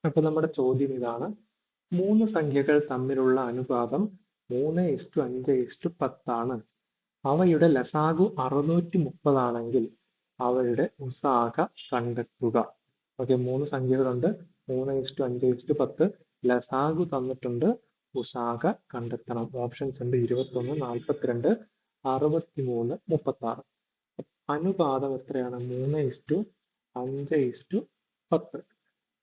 അപ്പൊ നമ്മുടെ ചോദ്യം ഇതാണ്: മൂന്ന് സംഖ്യകൾ തമ്മിലുള്ള അനുപാതം 3:5:10 ആണ്. അവയുടെ ലസാഗു 630 ആണെങ്കിൽ അവയുടെ ഉസാഗ കണ്ടെത്തുക. ഓക്കെ, മൂന്ന് സംഖ്യകളുണ്ട്, 3:5:10. ലസാഗു തന്നിട്ടുണ്ട്, ഉസാഗ കണ്ടെത്തണം. ഓപ്ഷൻസ് ഉണ്ട് 21, 42, 63, 36. അനുപാതം എത്രയാണ്? 3:5:10.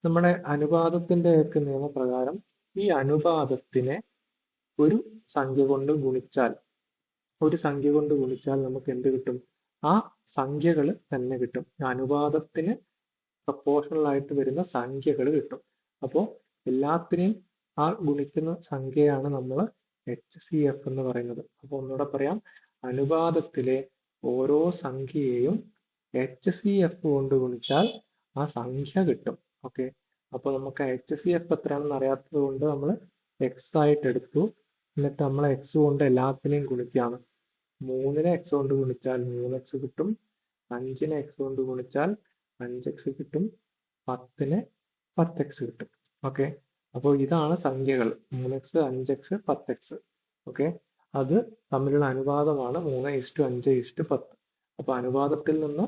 നമ്മുടെ അനുപാതത്തിന്റെ ഒക്കെ നിയമപ്രകാരം ഈ അനുപാതത്തിനെ ഒരു സംഖ്യ കൊണ്ട് ഗുണിച്ചാൽ നമുക്ക് എന്ത് കിട്ടും? ആ സംഖ്യകൾ തന്നെ കിട്ടും. അനുപാതത്തിന് പ്രപ്പോർഷണൽ ആയിട്ട് വരുന്ന സംഖ്യകൾ കിട്ടും. അപ്പോൾ എല്ലാത്തിനെയും ആ ഗുണിക്കുന്ന സംഖ്യയാണ് നമ്മൾ HCF എന്ന് പറയുന്നത്. അപ്പോൾ ഒന്നുകൂടെ പറയാം: അനുപാതത്തിലെ ഓരോ സംഖ്യയെയും HCF കൊണ്ട് ഗുണിച്ചാൽ ആ സംഖ്യ കിട്ടും. ഓക്കെ, അപ്പോൾ നമുക്ക് HCF എത്രയാണെന്ന് അറിയാത്തത് കൊണ്ട് നമ്മൾ X ആയിട്ട് എടുത്തു. എന്നിട്ട് നമ്മൾ X കൊണ്ട് എല്ലാത്തിനെയും ഗുണിക്കുകയാണ്. 3-നെ X കൊണ്ട് ഗുണിച്ചാൽ 3x കിട്ടും, 5-നെ X കൊണ്ട് ഗുണിച്ചാൽ 5x കിട്ടും, 10-നെ 10x കിട്ടും. ഓക്കെ, അപ്പോൾ ഇതാണ് സംഖ്യകൾ 3x, 5x, 10x. ഓക്കെ, അത് തമ്മിലുള്ള അനുപാതമാണ് 3:5:10. അപ്പൊ അനുപാതത്തിൽ നിന്ന്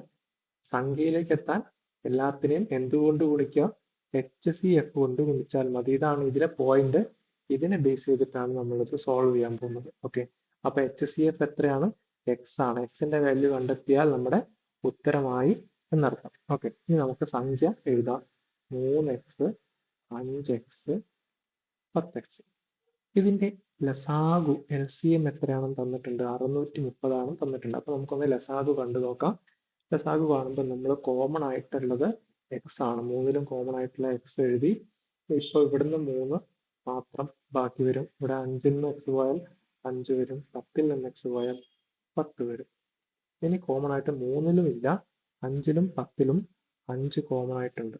സംഖ്യയിലേക്ക് എത്താൻ എല്ലാത്തിനെയും എന്തുകൊണ്ട് ഗുണിക്കുക? HCF കൊണ്ട് ഗുണിച്ചാൽ മതി. ഇതാണ് ഇതിലെ പോയിന്റ്. ഇതിനെ ബേസ് ചെയ്തിട്ടാണ് നമ്മളിത് സോൾവ് ചെയ്യാൻ പോകുന്നത്. ഓക്കെ, അപ്പൊ HCF എത്രയാണ്? X ആണ്. X ന്റെ വാല്യൂ കണ്ടെത്തിയാൽ നമ്മുടെ ഉത്തരമായി എന്നർത്ഥം. ഓക്കെ, ഇനി നമുക്ക് സംഖ്യ എഴുതാം. 3x, 5x, 10x. ഇതിന്റെ ലസാഗു LCM എത്രയാണെന്ന് തന്നിട്ടുണ്ട്? 630 ആണ് തന്നിട്ടുണ്ട്. അപ്പൊ നമുക്കൊന്ന് ലസാഗു കണ്ടു നോക്കാം. ലസാഗു കാണുമ്പോൾ നമ്മൾ കോമൺ ആയിട്ടുള്ളത് X ആണ്. 3-ലും കോമൺ ആയിട്ടുള്ള X എഴുതി. ഇപ്പൊ ഇവിടുന്ന് 3 മാത്രം ബാക്കി വരും. ഇവിടെ 5-ൽ നിന്ന് X പോയാൽ 5 വരും, 10-ൽ നിന്ന് X പോയാൽ 10 വരും. ഇനി കോമൺ ആയിട്ട് 3-ലും ഇല്ല, 5-ലും 10-ലും 5 കോമൺ ആയിട്ടുണ്ട്.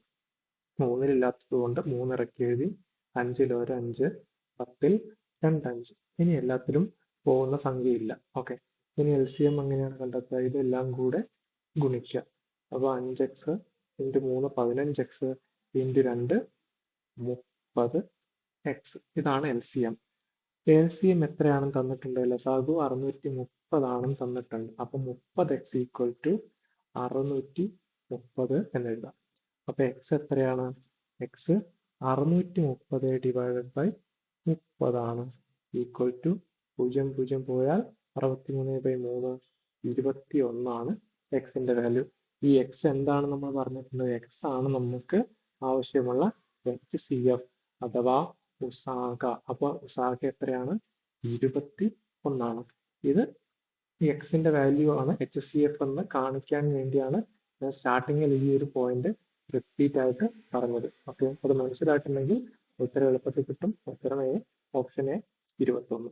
3-ൽ ഇല്ലാത്തത് കൊണ്ട് 3 ഇറക്കി എഴുതി. 5-ൽ ഒരു 5, 10-ൽ 2 5. ഇനി എല്ലാത്തിലും പോകുന്ന സംഖ്യയില്ല. ഓക്കെ, ഇനി LCM എങ്ങനെയാണ് കണ്ടെത്തുക? ഇതെല്ലാം കൂടെ ഗുണിക്കുക. അപ്പൊ 5x × 3 15x × 2 30x. ഇതാണ് LCM. LCM എത്രയാണെന്ന് തന്നിട്ടുണ്ട്? ലസാഗു 630 ആണെന്ന് തന്നിട്ടുണ്ട്. അപ്പൊ 30x = 630 എന്ന് എഴുതാം. അപ്പൊ x എത്രയാണ്? x 630 ÷ 30 ആണ്. ഈക്വൽ ടു 0 0 പോയാൽ 63/3 21 ആണ് x ന്റെ വാല്യൂ. ഈ x എന്താണ് നമ്മൾ പറഞ്ഞിട്ടുള്ളത്? x ആണ് നമുക്ക് ആവശ്യമുള്ള HCF അഥവാ ഉസാഗ. അപ്പൊ ഉസാഗ എത്രയാണ്? 21 ആണ്. ഇത് x ന്റെ വാല്യൂ ആണ് HCF എന്ന് കാണിക്കാൻ വേണ്ടിയാണ് ഞാൻ സ്റ്റാർട്ടിങ്ങിൽ ഈ ഒരു പോയിന്റ് റിപ്പീറ്റ് ആയിട്ട് പറഞ്ഞത്. ഓക്കെ, അത് മനസ്സിലായിട്ടുണ്ടെങ്കിൽ ഉത്തരം എളുപ്പത്തിൽ കിട്ടും. ഉത്തരം ഓപ്ഷൻ A 21.